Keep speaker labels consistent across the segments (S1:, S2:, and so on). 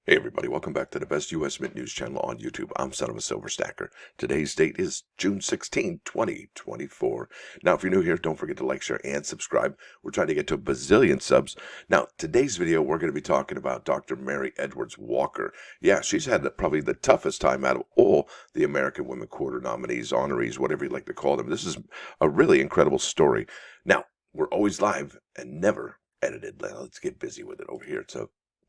S1: Hey everybody, welcome back to the best U.S. Mint News channel on YouTube. I'm Sonofasilverstacker. Today's date is June 16, 2024. Now, if you're new here, don't forget to like, share, and subscribe. We're trying to get to a bazillion subs. Now, today's video, we're going to be talking about Dr. Mary Edwards Walker. Yeah, she's had probably the toughest time out of all the American Women Quarter nominees, honorees, whatever you like to call them. This is a really incredible story. Now, we're always live and never edited. Let's get busy with it over here.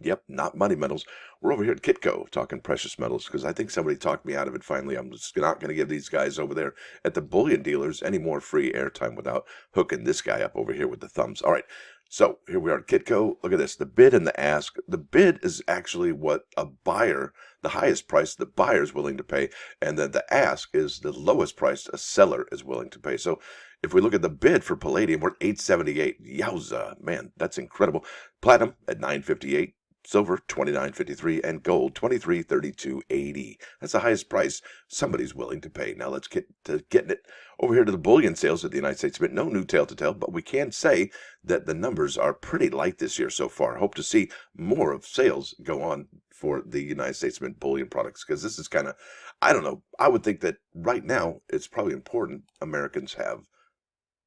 S1: Yep, not money metals. We're over here at Kitco talking precious metals because I think somebody talked me out of it finally. I'm just not going to give these guys over there at the bullion dealers any more free airtime without hooking this guy up over here with the thumbs. All right, so here we are at Kitco. Look at this, the bid and the ask. The bid is actually what a buyer, the highest price the buyer is willing to pay, and then the ask is the lowest price a seller is willing to pay. So if we look at the bid for palladium, we're at $878. Yowza, man, that's incredible. Platinum at $958. Silver, $29.53, and gold, $23.32.80. That's the highest price somebody's willing to pay. Now let's get to getting it over here to the bullion sales at the United States Mint. No new tale to tell, but we can say that the numbers are pretty light this year so far. Hope to see more of sales go on for the United States Mint bullion products because this is kind of, I don't know, I would think that right now it's probably important Americans have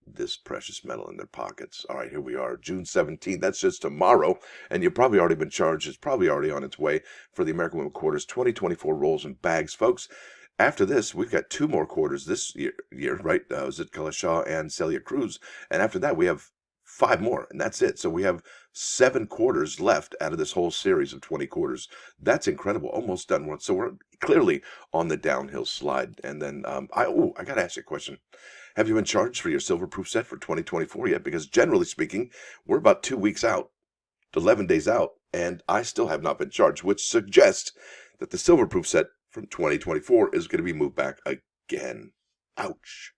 S1: this precious metal in their pockets. All right, here we are, June 17th. That's just tomorrow, and you've probably already been charged. It's probably already on its way for the American Women Quarters 2024 rolls and bags, folks. After this, we've got two more quarters this year, right? Zitka Shaw and Celia Cruz, and after that, we have 5 more, and that's it. So we have 7 quarters left out of this whole series of 20 quarters. That's incredible. Almost done one. So we're clearly on the downhill slide. And then I got to ask you a question. Have you been charged for your silver proof set for 2024 yet? Because generally speaking, we're about 2 weeks out, 11 days out, and I still have not been charged, which suggests that the silver proof set from 2024 is going to be moved back again. Ouch.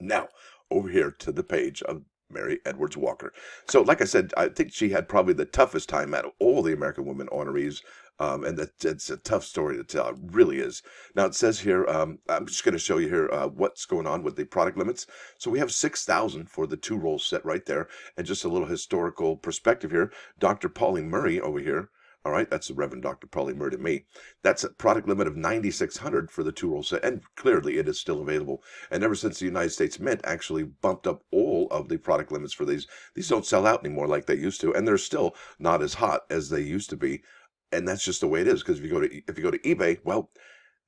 S1: Now, over here to the page of Mary Edwards Walker. So, like I said, I think she had probably the toughest time out of all the American Women honorees, and it's a tough story to tell. It really is. Now, it says here, I'm just going to show you here what's going on with the product limits. So we have 6,000 for the 2-roll set right there, and just a little historical perspective here. Dr. Pauline Murray over here. All right, that's the Reverend Dr. Pauline Murray to me. That's a product limit of 9,600 for the 2-roll set, and clearly it is still available. And ever since the United States Mint actually bumped up all of the product limits for these don't sell out anymore like they used to, and they're still not as hot as they used to be. And that's just the way it is, because if you go to eBay, well,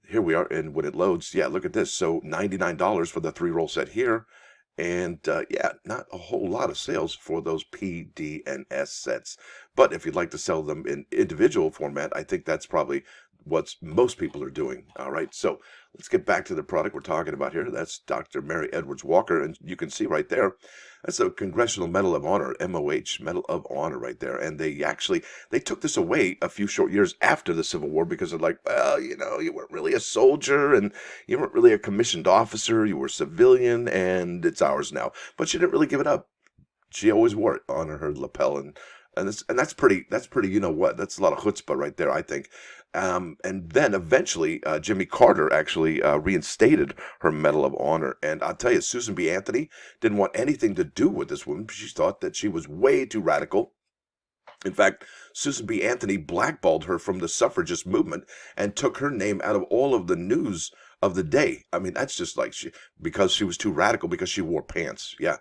S1: here we are, and when it loads, yeah, look at this. So $99 for the 3-roll set here. And yeah, not a whole lot of sales for those P, D, and S sets. But if you'd like to sell them in individual format, I think that's probably what most people are doing. All right, so let's get back to the product we're talking about here. That's Dr. Mary Edwards Walker, and you can see right there, that's a Congressional Medal of Honor, MOH, Medal of Honor right there. And they took this away a few short years after the Civil War because they're like, well, you know, you weren't really a soldier and you weren't really a commissioned officer. You were civilian, and it's ours now. But she didn't really give it up. She always wore it on her lapel, and that's pretty. You know what? That's a lot of chutzpah right there, I think. And then eventually, Jimmy Carter actually reinstated her Medal of Honor. And I'll tell you, Susan B. Anthony didn't want anything to do with this woman. She thought that she was way too radical. In fact, Susan B. Anthony blackballed her from the suffragist movement and took her name out of all of the news of the day. I mean, that's just like because she was too radical, because she wore pants. Yeah.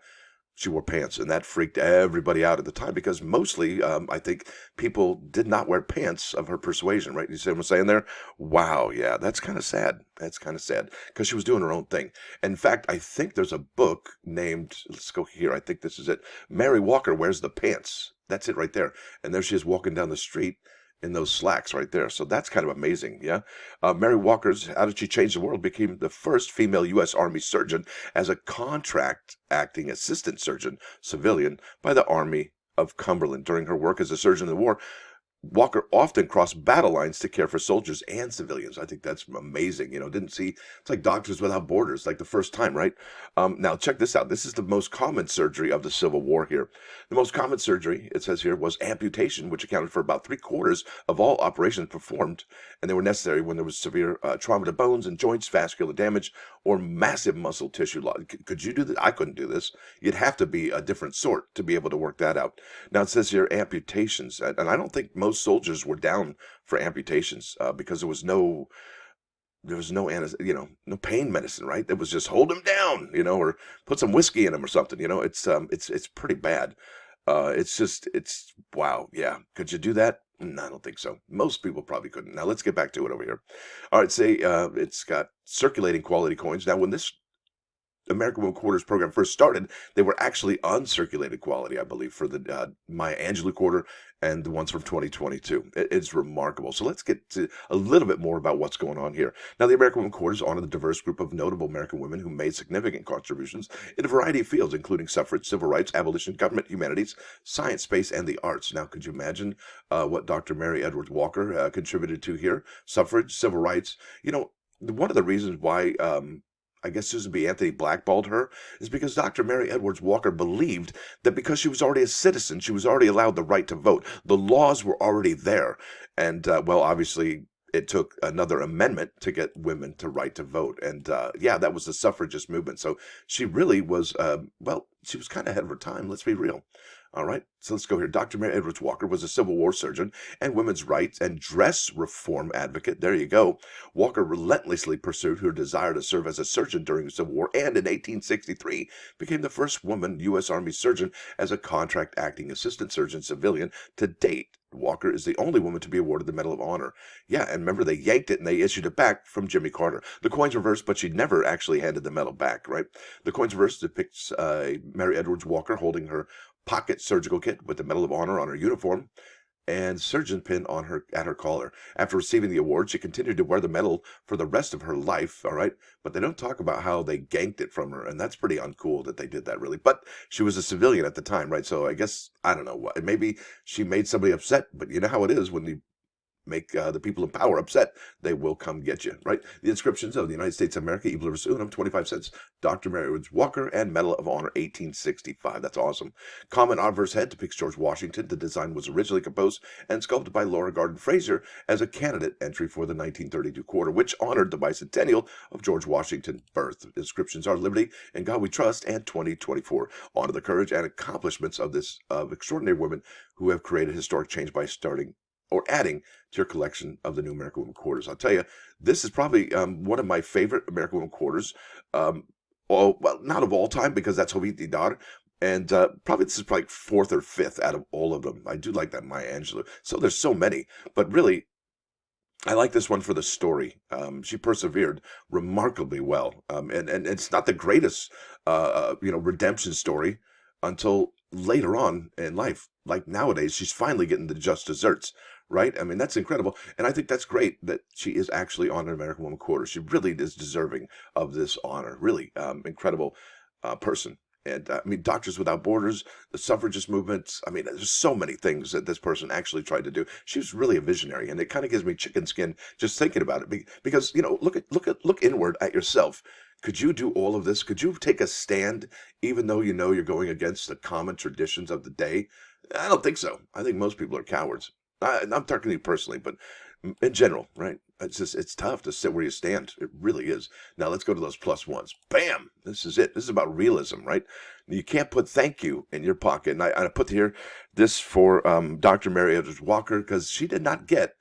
S1: She wore pants, and that freaked everybody out at the time because mostly, I think, people did not wear pants of her persuasion, right? You see what I'm saying there? Wow, yeah, that's kind of sad. That's kind of sad because she was doing her own thing. In fact, I think there's a book named, let's go here, I think this is it, Mary Walker Wears the Pants. That's it right there. And there she is walking down the street in those slacks right there. So that's kind of amazing, yeah? Mary Walker's How Did She Change the World became the first female U.S. Army surgeon as a contract acting assistant surgeon, civilian, by the Army of Cumberland. During her work as a surgeon in the war, Walker often crossed battle lines to care for soldiers and civilians. I think that's amazing. You know, it's like Doctors Without Borders, like the first time, right? Now, check this out. This is the most common surgery of the Civil War here. The most common surgery, it says here, was amputation, which accounted for about 3/4 of all operations performed, and they were necessary when there was severe trauma to bones and joints, vascular damage, or massive muscle tissue loss. Could you do this? I couldn't do this. You'd have to be a different sort to be able to work that out. Now, it says here amputations, and I don't think most most soldiers were down for amputations because there was no no pain medicine, right? It was just hold him down, or put some whiskey in him or something. It's pretty bad. It's wow. Yeah. Could you do that? No, I don't think so. Most people probably couldn't. Now let's get back to it over here. All right. Say, it's got circulating quality coins. Now, when this American Women Quarters program first started, they were actually uncirculated quality, I believe, for the Maya Angelou quarter and the ones from 2022. It's remarkable. So let's get to a little bit more about what's going on here. Now, the American Women Quarters honor the diverse group of notable American women who made significant contributions in a variety of fields, including suffrage, civil rights, abolition, government, humanities, science, space, and the arts. Now, could you imagine what Dr. Mary Edwards Walker contributed to here? Suffrage, civil rights. One of the reasons why I guess Susan B. Anthony blackballed her is because Dr. Mary Edwards Walker believed that because she was already a citizen, she was already allowed the right to vote. The laws were already there. And, well, obviously, it took another amendment to get women to right to vote. And, yeah, that was the suffragist movement. So she really was, well, she was kind of ahead of her time. Let's be real. All right, so let's go here. Dr. Mary Edwards Walker was a Civil War surgeon and women's rights and dress reform advocate. There you go. Walker relentlessly pursued her desire to serve as a surgeon during the Civil War, and in 1863 became the first woman U.S. Army surgeon as a contract acting assistant surgeon civilian to date. Walker is the only woman to be awarded the Medal of Honor. Yeah, and remember, they yanked it and they issued it back from Jimmy Carter. The coin's reversed, but she never actually handed the medal back, right? The coin's reversed depicts Mary Edwards Walker holding her pocket surgical kit with the Medal of Honor on her uniform and surgeon pin on her at her collar. After receiving the award, she continued to wear the medal for the rest of her life, all right? But they don't talk about how they ganked it from her, and that's pretty uncool that they did that, really. But she was a civilian at the time, right? So I guess, I don't know, what maybe she made somebody upset, but you know how it is when you make the people in power upset, they will come get you, right? The inscriptions of the United States of America, E Pluribus Unum, 25 cents. Dr. Mary Edwards Walker and Medal of Honor, 1865. That's awesome. Common obverse head depicts George Washington. The design was originally composed and sculpted by Laura Garden Fraser as a candidate entry for the 1932 quarter, which honored the bicentennial of George Washington's birth. Inscriptions are Liberty, In God We Trust, and 2024. Honor the courage and accomplishments of extraordinary women who have created historic change by starting or adding to your collection of the new American Women Quarters. I'll tell you, this is probably one of my favorite American Women Quarters. Well, not of all time, because that's Jovita Dar. And probably this is like fourth or fifth out of all of them. I do like that Maya Angelou. So there's so many. But really, I like this one for the story. She persevered remarkably well. And it's not the greatest, redemption story until later on in life. Like nowadays, she's finally getting the just desserts, right? I mean, that's incredible. And I think that's great that she is actually on an American Woman Quarter. She really is deserving of this honor. Really incredible person. And I mean, Doctors Without Borders, the suffragist movements. I mean, there's so many things that this person actually tried to do. She was really a visionary, and it kind of gives me chicken skin just thinking about it. Because look inward at yourself. Could you do all of this? Could you take a stand, even though you know you're going against the common traditions of the day? I don't think so. I think most people are cowards. I'm talking to you personally, but in general, right? It's tough to sit where you stand. It really is. Now let's go to those plus ones. Bam! This is it. This is about realism, right? You can't put thank you in your pocket. And I put here this for Dr. Mary Edwards Walker, because she did not get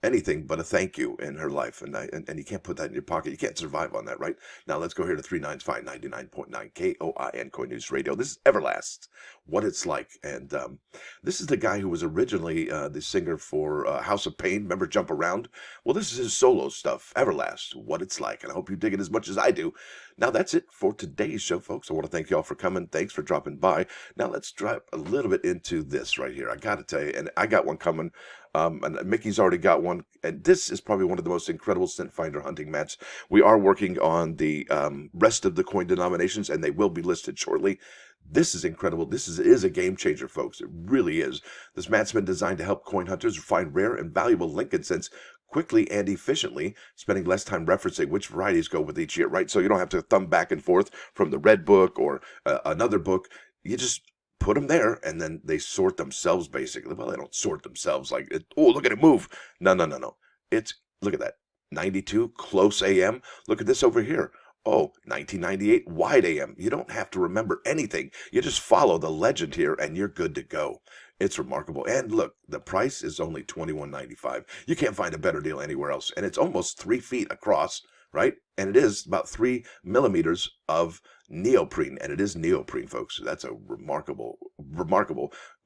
S1: anything but a thank you in her life, and you can't put that in your pocket. You can't survive on that, right? Now let's go here to 395 99.9 KOIN Coin News Radio. This is Everlast, What It's Like, and this is the guy who was originally the singer for House of Pain. Remember Jump Around? Well, this is his solo stuff, Everlast, What It's Like, and I hope you dig it as much as I do. Now that's it for today's show, folks. I want to thank you all for coming. Thanks for dropping by. Now let's dive a little bit into this right here. I got to tell you, and I got one coming. And Mickey's already got one, and this is probably one of the most incredible scent finder hunting mats. We are working on the rest of the coin denominations, and they will be listed shortly. This is incredible. This is a game changer, folks. It really is. This mat's been designed to help coin hunters find rare and valuable Lincoln scents quickly and efficiently, spending less time referencing which varieties go with each year, right? So you don't have to thumb back and forth from the red book or another book. You just put them there, and then they sort themselves, basically. Well, they don't sort themselves like, oh, look at it move. No. Look at that. 92, close AM. Look at this over here. Oh, 1998 wide AM. You don't have to remember anything. You just follow the legend here and you're good to go. It's remarkable. And look, the price is only $21.95. You can't find a better deal anywhere else. And it's almost 3 feet across, right? And it is about 3 millimeters of neoprene. And it is neoprene, folks. That's a remarkable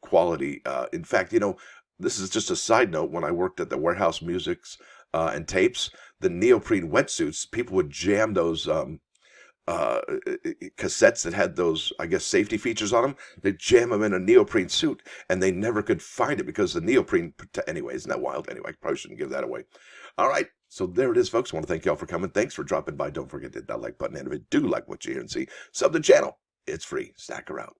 S1: quality. In fact, this is just a side note. When I worked at the Warehouse Musics and Tapes, the neoprene wetsuits, people would jam those cassettes that had those, I guess, safety features on them. They'd jam them in a neoprene suit, and they never could find it because the neoprene. Anyway, isn't that wild? Anyway, I probably shouldn't give that away. All right, so there it is, folks. I want to thank y'all for coming. Thanks for dropping by. Don't forget to hit that like button, and if you do like what you hear and see, sub the channel. It's free. Stacker out.